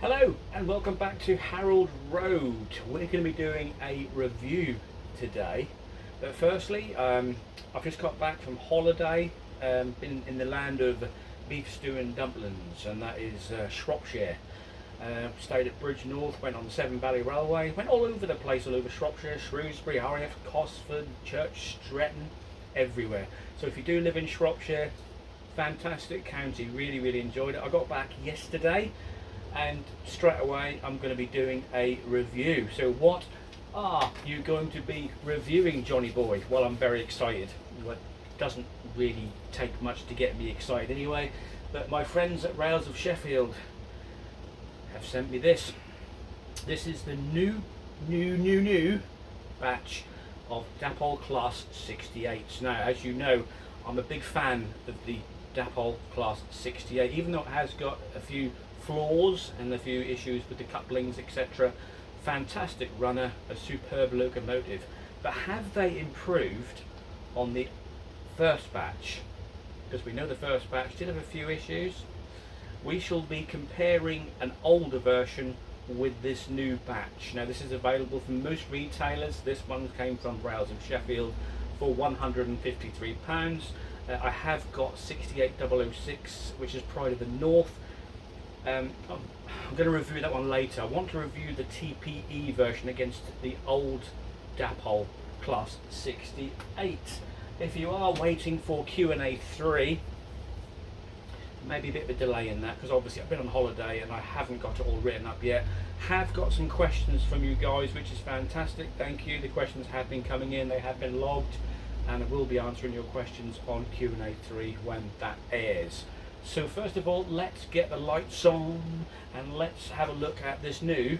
Hello and welcome back to Harold Road. We're going to be doing a review today. But firstly, I've just got back from holiday, been in the land of beef stew and dumplings, and that is Shropshire. Stayed at Bridge North, went on the Severn Valley Railway, went all over the place, all over Shropshire, Shrewsbury, Harriet, Cosford, Church, Stretton, everywhere. So if you do live in Shropshire, fantastic county, really enjoyed it. I got back yesterday and straight away I'm going to be doing a review. So what are you going to be reviewing, Johnny boy? Well, I'm very excited. Well, it doesn't really take much to get me excited anyway, but my friends at Rails of Sheffield have sent me this. This is the new batch of Dapol Class 68s. Now, as you know, I'm a big fan of the Dapol Class 68, even though it has got a few flaws and a few issues with the couplings, etc. Fantastic runner, a superb locomotive. But have they improved on the first batch? Because we know the first batch did have a few issues. We shall be comparing an older version with this new batch. Now, this is available from most retailers. This one came from Rails of Sheffield for £153. I have got 68006, which is Pride of the North. I'm going to review that one later. I want to review the TPE version against the old Dapol Class 68. If you are waiting for Q&A 3, maybe a bit of a delay in that, because obviously I've been on holiday and I haven't got it all written up yet. Have got some questions from you guys, which is fantastic. Thank you. The questions have been coming in, they have been logged, and I will be answering your questions on Q&A 3 when that airs. So first of all, let's get the lights on and let's have a look at this new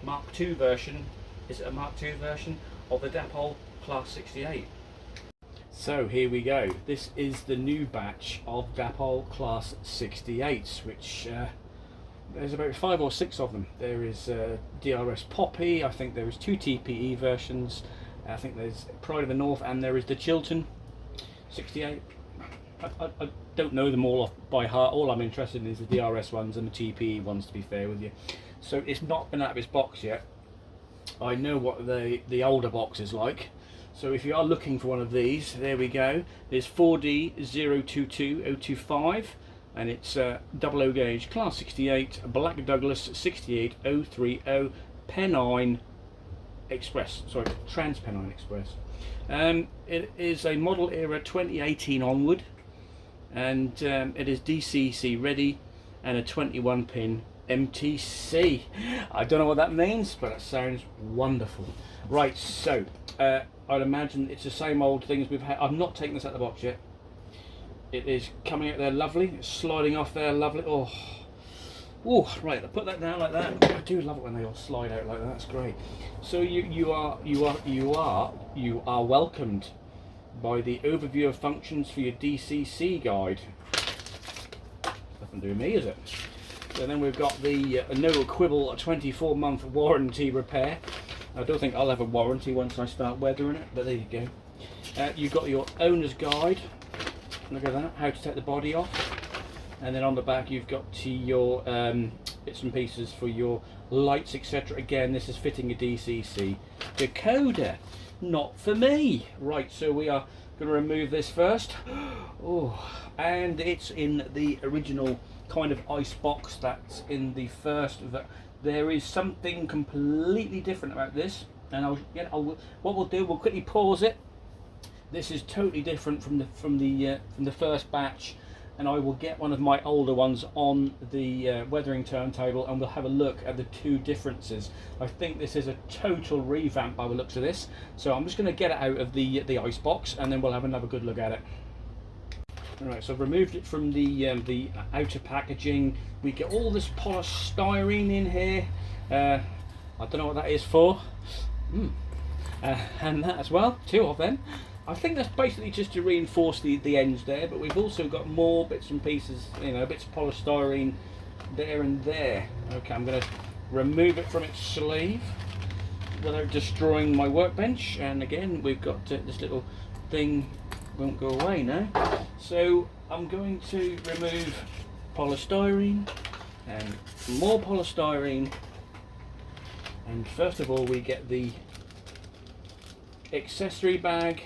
Mark II version. Is it a Mark II version of the Dapol Class 68? So here we go. This is the new batch of Dapol Class 68s, which there's about 5 or 6 of them. There is DRS Poppy, I think there is 2 TPE versions, I think there's Pride of the North, and there is the Chiltern 68. I don't know them all off by heart. All I'm interested in is the DRS ones and the TPE ones, to be fair with you. So it's not been out of its box yet. I know what the older box is like. So if you are looking for one of these, there we go. There's 4D022025, and it's double O gauge Class 68, Black Douglas 68030 Pennine Express. Sorry, Trans Pennine Express. It is a model era 2018 onward, and it is DCC ready and a 21 pin MTC. I don't know what that means, but it sounds wonderful. Right, so I'd imagine it's the same old things we've had. I've not taken this out of the box yet. It is coming out there lovely. It's sliding off there lovely. Oh, right. I'll put that down like that. I do love it when they all slide out like that. That's great. So you are welcomed by the overview of functions for your DCC guide. Nothing to do with me, is it? So then we've got the no quibble 24-month warranty repair. I don't think I'll have a warranty once I start weathering it, but there you go. You've got your owner's guide. Look at that, how to take the body off. And then on the back you've got your bits and pieces for your lights, etc. Again, this is fitting a DCC decoder. Not for me. Right, so we are going to remove this first. Oh, and it's in the original kind of ice box that's in the first. There is something completely different about this, and what we'll do, we'll quickly pause it. This is totally different from the first batch, and I will get one of my older ones on the weathering turntable, and we'll have a look at the two differences. I think this is a total revamp by the looks of this, so I'm just going to get it out of the ice box, and then we'll have another good look at it. Alright, so I've removed it from the outer packaging. We get all this polystyrene in here. I don't know what that is for. And that as well, 2 of them. I think that's basically just to reinforce the ends there, but we've also got more bits and pieces, bits of polystyrene there and there. Okay, I'm going to remove it from its sleeve without destroying my workbench. And again, we've got this little thing won't go away now. So I'm going to remove polystyrene and more polystyrene, and first of all we get the accessory bag,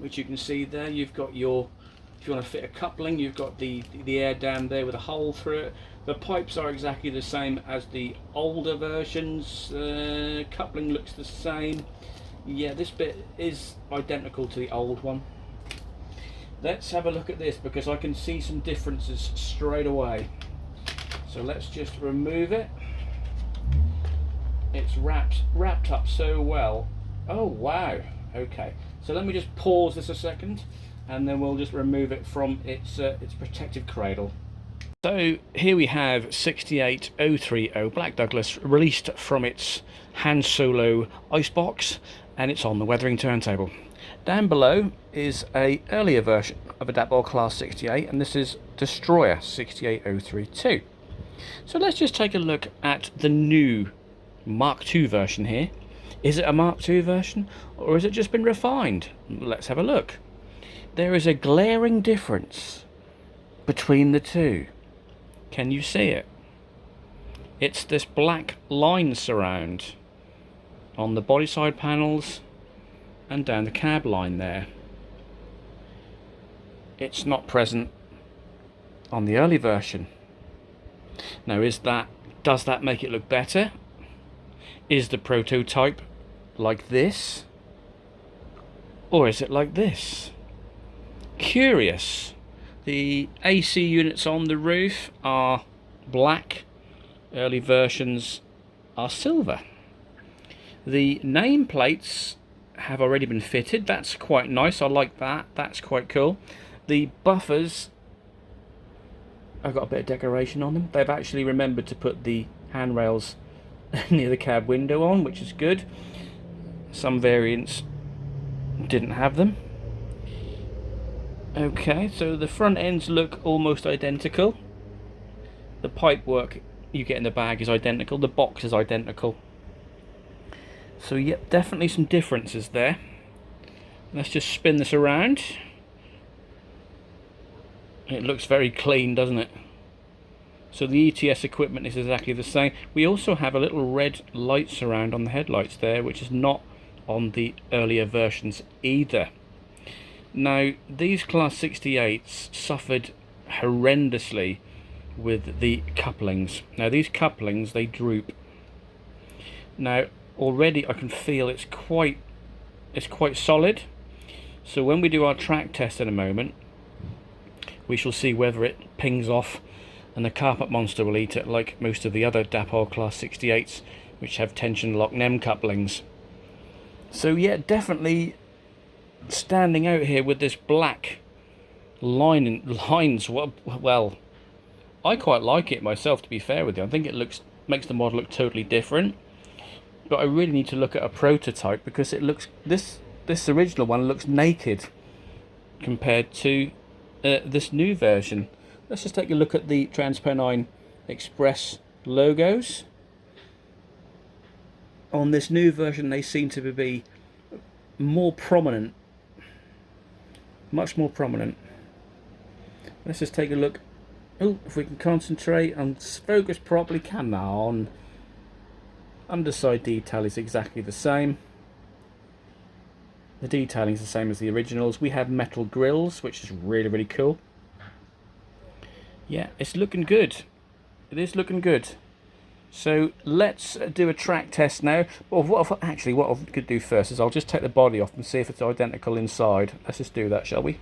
which you can see there. You've got your, if you want to fit a coupling, you've got the air dam there with a hole through it. The pipes are exactly the same as the older versions. Coupling looks the same. Yeah, this bit is identical to the old one. Let's have a look at this, because I can see some differences straight away. So let's just remove it. It's wrapped up so well. Oh wow. Okay, so let me just pause this a second, and then we'll just remove it from its protective cradle. So here we have 68030 Black Douglas released from its Han Solo icebox, and it's on the weathering turntable. Down below is a earlier version of a Dapol Class 68, and this is Destroyer 68032. So let's just take a look at the new Mark II version here. Is it a Mark II version, or has it just been refined? Let's have a look. There is a glaring difference between the two. Can you see it? It's this black line surround on the body side panels and down the cab line there. It's not present on the early version. Now, does that make it look better? Is the prototype like this, or is it like this? Curious. The AC units on the roof are black, early versions are silver. The nameplates have already been fitted. That's quite nice. I like that. That's quite cool. The buffers, I've got a bit of decoration on them. They've actually remembered to put the handrails near the cab window on, which is good. Some variants didn't have them. Okay, so the front ends look almost identical. The pipe work you get in the bag is identical. The box is identical. So yep, definitely some differences there. Let's just spin this around. It looks very clean, doesn't it? So the ETS equipment is exactly the same. We also have a little red light surround on the headlights there, which is not on the earlier versions either. Now, these Class 68s suffered horrendously with the couplings. Now, these couplings, they droop. Now, already I can feel it's quite solid. So when we do our track test in a moment, we shall see whether it pings off and the carpet monster will eat it, like most of the other Dapol Class 68s, which have tension lock NEM couplings. So yeah, definitely standing out here with this black lines. Well, I quite like it myself, to be fair with you. I think it makes the model look totally different. But I really need to look at a prototype, because it looks, this original one looks naked compared to this new version. Let's just take a look at the TransPennine Express logos. On this new version, they seem to be more prominent, much more prominent. Let's just take a look. Oh, if we can concentrate and focus properly. Come on. Underside detail is exactly the same. The detailing is the same as the originals. We have metal grills, which is really, really cool. Yeah, it's looking good. It is looking good. So let's do a track test now. Well, what I could do first is I'll just take the body off and see if it's identical inside. Let's just do that, shall we?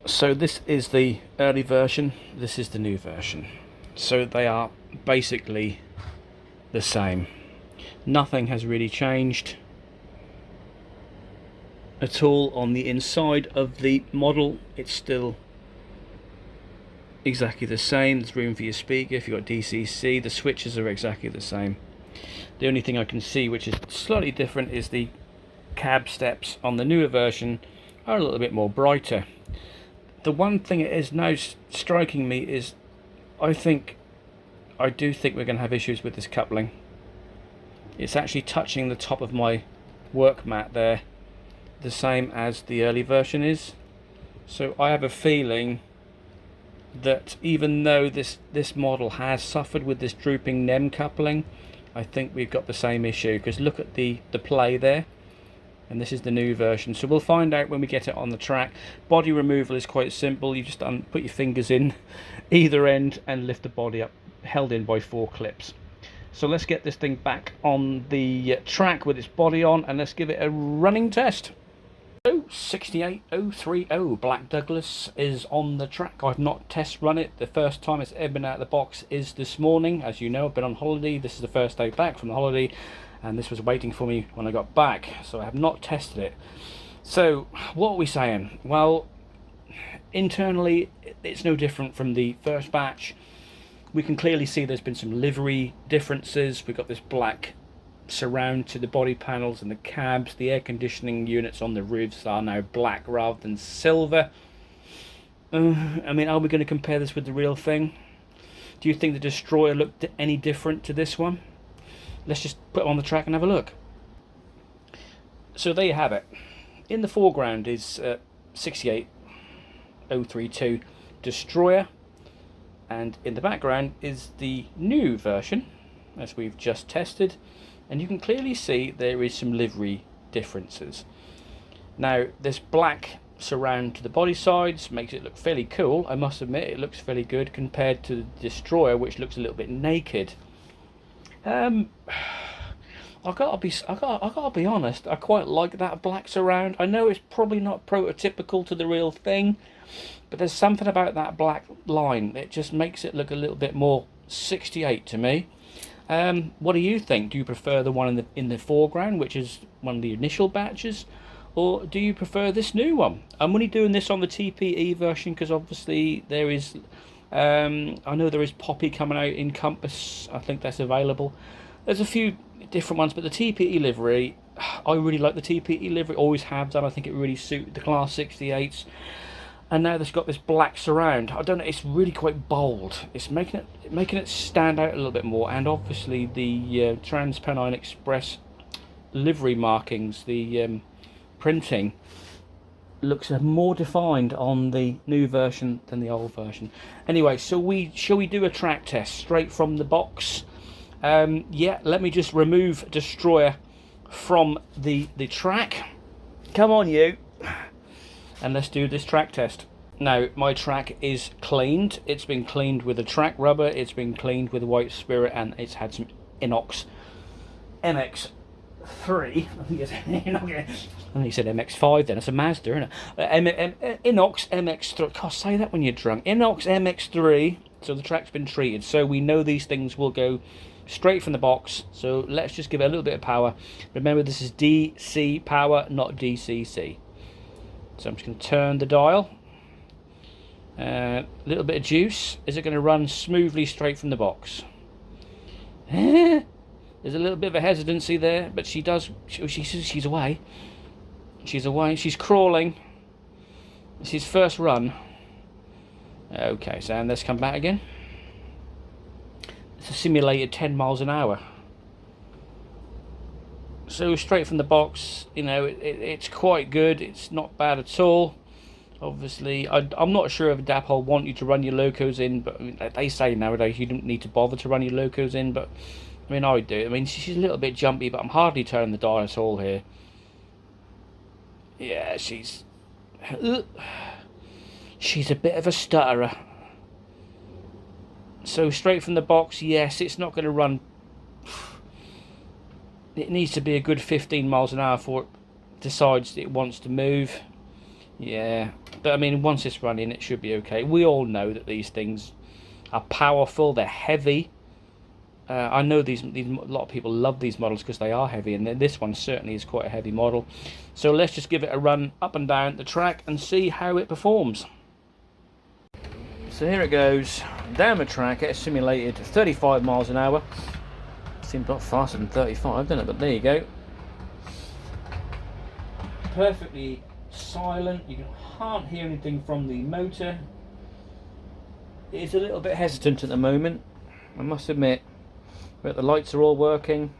So this is the early version. This is the new version. So they are basically the same. Nothing has really changed at all on the inside of the model. It's still exactly the same. There's room for your speaker if you've got DCC. The switches are exactly the same. The only thing I can see which is slightly different is the cab steps on the newer version are a little bit more brighter. The one thing that is now striking me is I do think we're going to have issues with this coupling. It's actually touching the top of my work mat there, the same as the early version is. So I have a feeling that even though this model has suffered with this drooping NEM coupling, I think we've got the same issue, because look at the play there, and this is the new version. So we'll find out when we get it on the track. Body removal is quite simple. You just put your fingers in either end and lift the body up, held in by 4 clips. So let's get this thing back on the track with its body on, and let's give it a running test. So 68030 Black Douglas is on the track. I've not test run it. The first time it's ever been out of the box is this morning. As you know, I've been on holiday. This is the first day back from the holiday, and this was waiting for me when I got back, so I have not tested it. So what are we saying? Well, internally it's no different from the first batch. We can clearly see there's been some livery differences. We've got this black surround to the body panels and the cabs. The air conditioning units on the roofs are now black rather than silver. I mean, are we going to compare this with the real thing? Do you think the Destroyer looked any different to this one? Let's just put it on the track and have a look. So there you have it. In the foreground is 68032 Destroyer, and in the background is the new version, as we've just tested, and you can clearly see there is some livery differences. Now, this black surround to the body sides makes it look fairly cool. I must admit, it looks fairly good compared to the Destroyer, which looks a little bit naked. I gotta be honest, I quite like that black surround. I know it's probably not prototypical to the real thing, but there's something about that black line. It just makes it look a little bit more 68 to me. What do you think? Do you prefer the one in the foreground, which is one of the initial batches, or do you prefer this new one? I'm only doing this on the TPE version because obviously there is, I know there is Poppy coming out in Compass. I think that's available. There's a few different ones, but the TPE livery, I really like the TPE livery. Always have done. I think it really suited the Class 68s. And now they've got this black surround. I don't know, it's really quite bold. It's making it stand out a little bit more. And obviously the Trans-Pennine Express livery markings, the printing, looks more defined on the new version than the old version. Anyway, so shall we do a track test straight from the box? Yeah, let me just remove Destroyer from the track. Come on, you. And let's do this track test. Now, my track is cleaned. It's been cleaned with a track rubber. It's been cleaned with White Spirit, and it's had some Inox MX3. I think it's Inox. And he said MX5 then. It's a Mazda, isn't it? Inox MX3. Can't say that when you're drunk. Inox MX3. So the track's been treated. So we know these things will go straight from the box. So let's just give it a little bit of power. Remember, this is DC power, not DCC. So I'm just going to turn the dial. A little bit of juice. Is it going to run smoothly straight from the box? There's a little bit of a hesitancy there, but she does. She's away. She's away. She's crawling. It's his first run. Okay, so let's come back again. It's a simulated 10 miles an hour. So straight from the box, you know, it's quite good. It's not bad at all. Obviously, I'm not sure if Dapol want you to run your locos in, but I mean, they say nowadays you don't need to bother to run your locos in, but I mean, I do. I mean, she's a little bit jumpy, but I'm hardly turning the dial at all here. Yeah, she's a bit of a stutterer. So straight from the box, yes, it's not going to run. It needs to be a good 15 miles an hour before it decides that it wants to move. Yeah, but I mean, once it's running, it should be okay. We all know that these things are powerful. They're heavy. I know these a lot of people love these models because they are heavy, and this one certainly is quite a heavy model. So let's just give it a run up and down the track and see how it performs. So here it goes down the track. It's simulated 35 miles an hour. Seems a lot faster than 35, doesn't it? But there you go. Perfectly silent. You can't hear anything from the motor. It's a little bit hesitant at the moment, I must admit. But the lights are all working.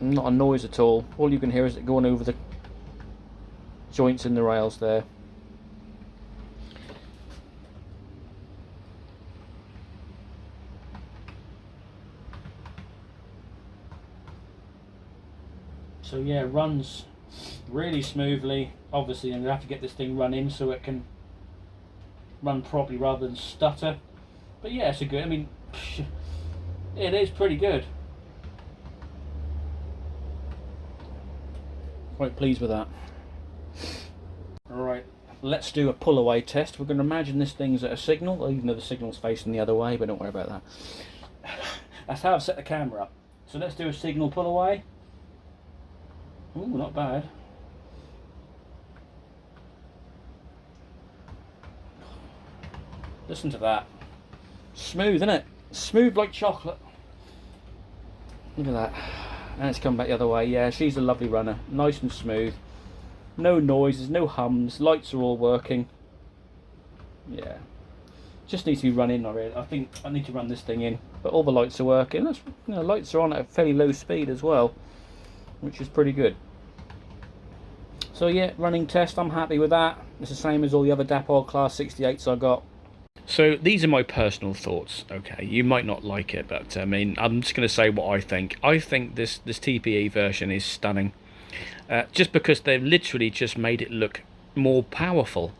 Not a noise at all. All you can hear is it going over the joints in the rails there. So yeah, it runs really smoothly. Obviously I'm going to have to get this thing run in so it can run properly rather than stutter. But yeah, it's a good, I mean, it is pretty good. Quite pleased with that. Alright, let's do a pull away test. We're going to imagine this thing's at a signal, even though the signal's facing the other way, but don't worry about that. That's how I've set the camera up. So let's do a signal pull away. Ooh, not bad. Listen to that. Smooth, isn't it? Smooth like chocolate. Look at that. And it's come back the other way. Yeah, she's a lovely runner. Nice and smooth. No noises, no hums. Lights are all working. Yeah. Just needs to be run in, I think I need to run this thing in. But all the lights are working. That's, you know, lights are on at a fairly low speed as well, which is pretty good. So yeah, running test, I'm happy with that. It's the same as all the other Dapol Class 68s I got. So these are my personal thoughts. Okay, you might not like it, but I mean, I'm just going to say what I think. I think this TPE version is stunning, just because they've literally just made it look more powerful.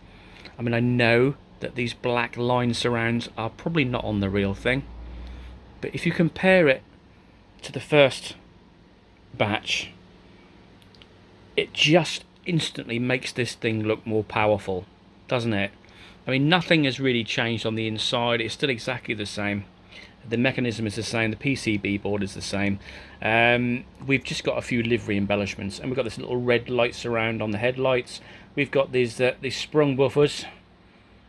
I mean, I know that these black line surrounds are probably not on the real thing, but if you compare it to the first batch, it just instantly makes this thing look more powerful, doesn't it? I mean, nothing has really changed on the inside. It's still exactly the same. The mechanism is the same. The PCB board is the same. We've just got a few livery embellishments, and we've got this little red light surround on the headlights. We've got these sprung buffers.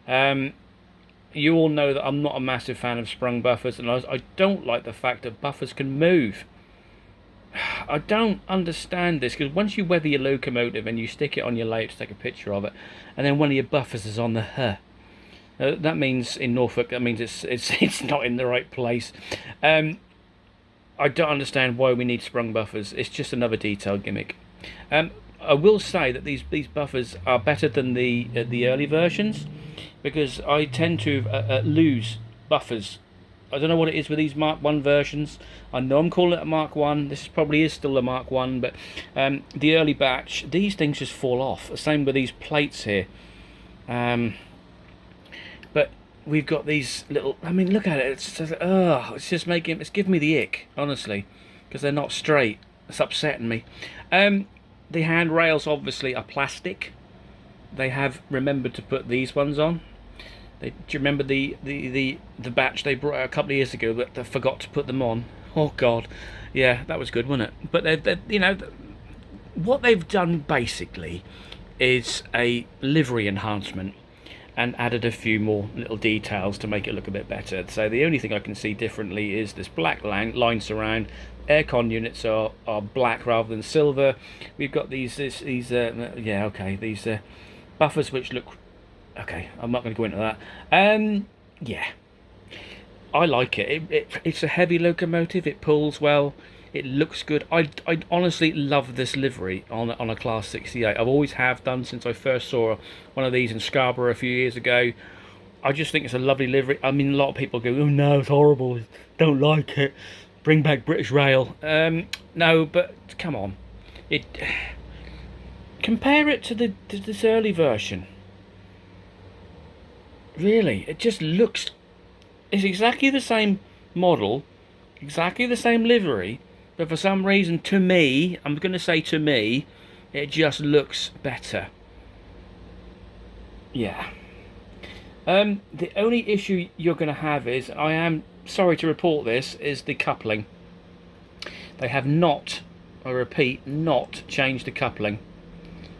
You all know that I'm not a massive fan of sprung buffers, and I don't like the fact that buffers can move. I don't understand this, because once you weather your locomotive and you stick it on your layout to take a picture of it, and then one of your buffers is on the that means in Norfolk, that means it's not in the right place. I don't understand why we need sprung buffers. It's just another detail gimmick. I will say that these buffers are better than the early versions, because I tend to lose buffers. I don't know what it is with these Mark 1 versions. I know I'm calling it a Mark 1. This probably is still a Mark 1, but the early batch, these things just fall off. The same with these plates here. But we've got these little, I mean, look at it. It's just making, it's giving me the ick, honestly, because they're not straight. It's upsetting me. The handrails obviously are plastic. They have remembered to put these ones on. Do you remember the batch they brought out a couple of years ago, but they forgot to put them on? Oh God, yeah, that was good, wasn't it? But they've you know, what they've done basically is a livery enhancement and added a few more little details to make it look a bit better. So the only thing I can see differently is this black line surround. Aircon units are black rather than silver. We've got these buffers which look. Okay, I'm not going to go into that. Yeah, I like it. It's a heavy locomotive. It pulls well. It looks good. I honestly love this livery on a Class 68. I've always have done since I first saw one of these in Scarborough a few years ago. I just think it's a lovely livery. I mean, a lot of people go, "Oh no, it's horrible. Don't like it. Bring back British Rail." No, but come on. Compare it to this early version. Really, it just looks, it's exactly the same model, exactly the same livery, but for some reason, to me, I'm going to say to me, it just looks better. Yeah. The only issue you're going to have is, I am sorry to report this, is the coupling. They have not, I repeat, not changed the coupling.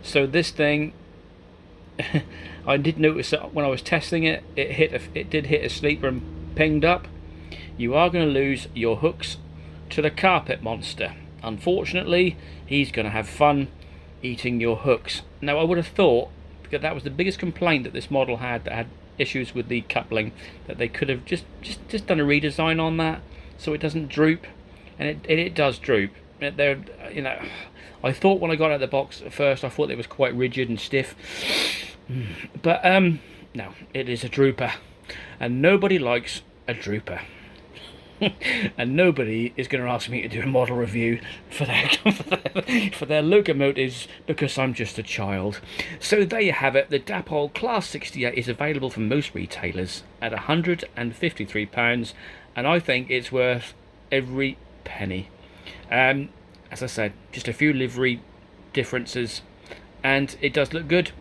So this thing, I did notice that when I was testing it, it did hit a sleeper and pinged up. You are going to lose your hooks to the carpet monster. Unfortunately, he's going to have fun eating your hooks. Now, I would have thought, because that was the biggest complaint that this model had, that had issues with the coupling, that they could have just done a redesign on that so it doesn't droop, and it does droop. They're, you know, I thought when I got out of the box at first, I thought it was quite rigid and stiff. But no, it is a drooper, and nobody likes a drooper. And nobody is going to ask me to do a model review for their for their locomotives because I'm just a child. So there you have it. The Dapol Class 68 is available from most retailers at £153, and I think it's worth every penny. As I said, just a few livery differences, and it does look good.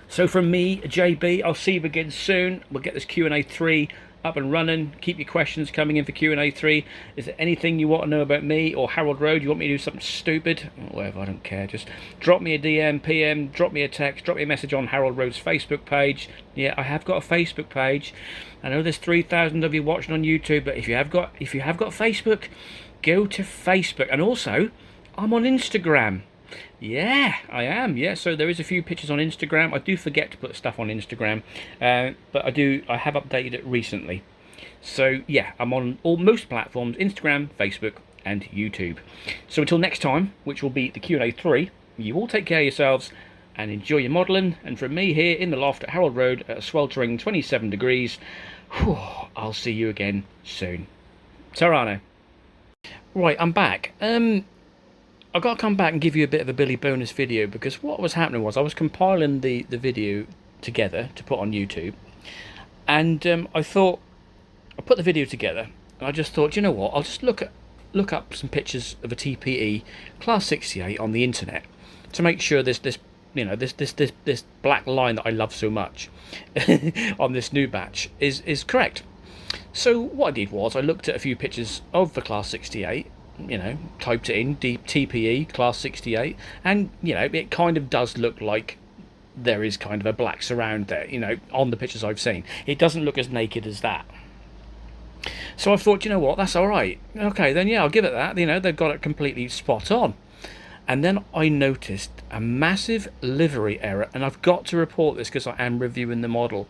So from me, JB, I'll see you again soon. We'll get this Q&A 3 up and running. Keep your questions coming in for Q&A 3. Is there anything you want to know about me or Harold Road? You want me to do something stupid? Whatever, I don't care. Just drop me a DM, PM, drop me a text, drop me a message on Harold Road's Facebook page. Yeah, I have got a Facebook page. I know there's 3,000 of you watching on YouTube, but if you have got Facebook, go to Facebook. And also, I'm on Instagram. Yeah, I am. Yeah, so there is a few pictures on Instagram. I do forget to put stuff on Instagram, but I have updated it recently. So yeah, I'm on most platforms: Instagram, Facebook, and YouTube. So until next time, which will be the Q&A 3, you all take care of yourselves and enjoy your modelling. And from me here in the loft at Harold Road at a sweltering 27 degrees, I'll see you again soon. Ta-ra. Right, I'm back. I've got to come back and give you a bit of a Billy bonus video, because what was happening was I was compiling the video together to put on YouTube, and I thought, I put the video together and I just thought, you know what, I'll just look up some pictures of a TPE Class 68 on the internet to make sure this black line that I love so much on this new batch is correct. So what I did was I looked at a few pictures of the Class 68, typed it in, TPE Class 68, and it kind of does look like there is kind of a black surround there, on the pictures I've seen. It doesn't look as naked as that. So I thought, you know what, that's alright. Okay, then yeah, I'll give it that. They've got it completely spot on. And then I noticed a massive livery error, and I've got to report this because I am reviewing the model.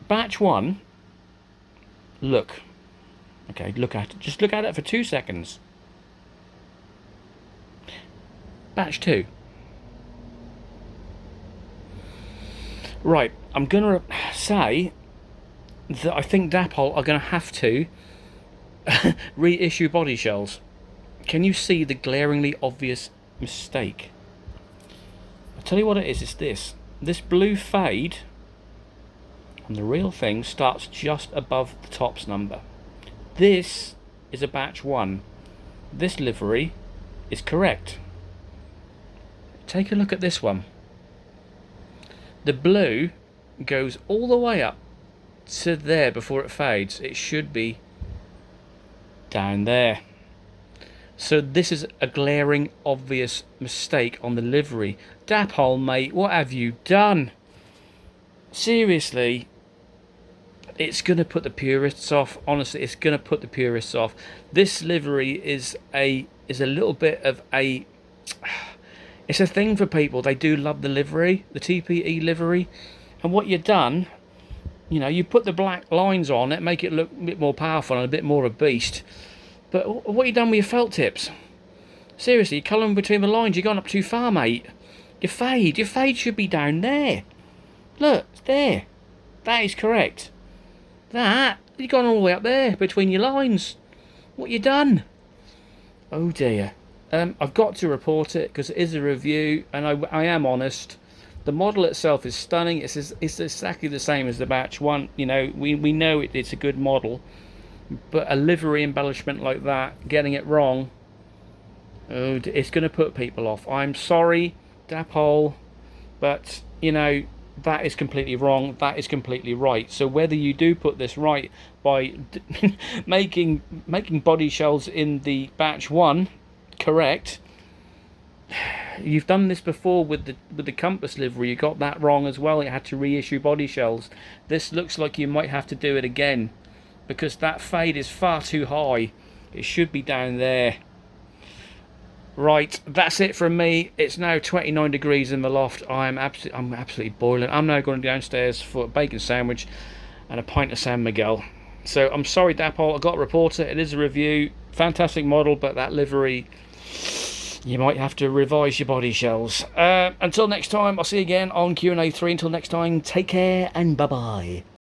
Batch 1, look. Okay, look at it. Just look at it for 2 seconds. Batch 2. Right, I'm going to say that I think Dapol are going to have to reissue body shells. Can you see the glaringly obvious mistake? I'll tell you what it is, it's this. This blue fade on the real thing starts just above the tops number. This is a batch 1. This livery is correct. Take a look at this one. The blue goes all the way up to there before it fades. It should be down there. So this is a glaring obvious mistake on the livery. Dapol, mate, what have you done? Seriously. It's going to put the purists off. Honestly, it's going to put the purists off. This livery is a little bit of a... It's a thing for people. They do love the livery, the TPE livery. And what you've done, you put the black lines on it, make it look a bit more powerful and a bit more of a beast. But what you done with your felt tips? Seriously, you're colouring between the lines. You've gone up too far, mate. Your fade should be down there. Look, it's there. That is correct. You've gone all the way up there between your lines. What you done? Oh dear. I've got to report it because it is a review, and I am honest. The model itself is stunning. It's exactly the same as the batch 1. We know it's a good model, but a livery embellishment like that, getting it wrong, it's going to put people off. I'm sorry, Dapol, but that is completely wrong. That is completely right. So whether you do put this right by making body shells in the batch 1 correct, you've done this before with the compass livery. You got that wrong as well. You had to reissue body shells. This looks like you might have to do it again because that fade is far too high. It should be down there. Right, that's it from me. It's now 29 degrees in the loft. I'm absolutely boiling. I'm now going downstairs for a bacon sandwich and a pint of San Miguel. So I'm sorry, Dapol, I got to report it. It is a review. Fantastic model, but that livery, you might have to revise your body shells. Until next time, I'll see you again on Q&A 3. Until next time, take care and bye-bye.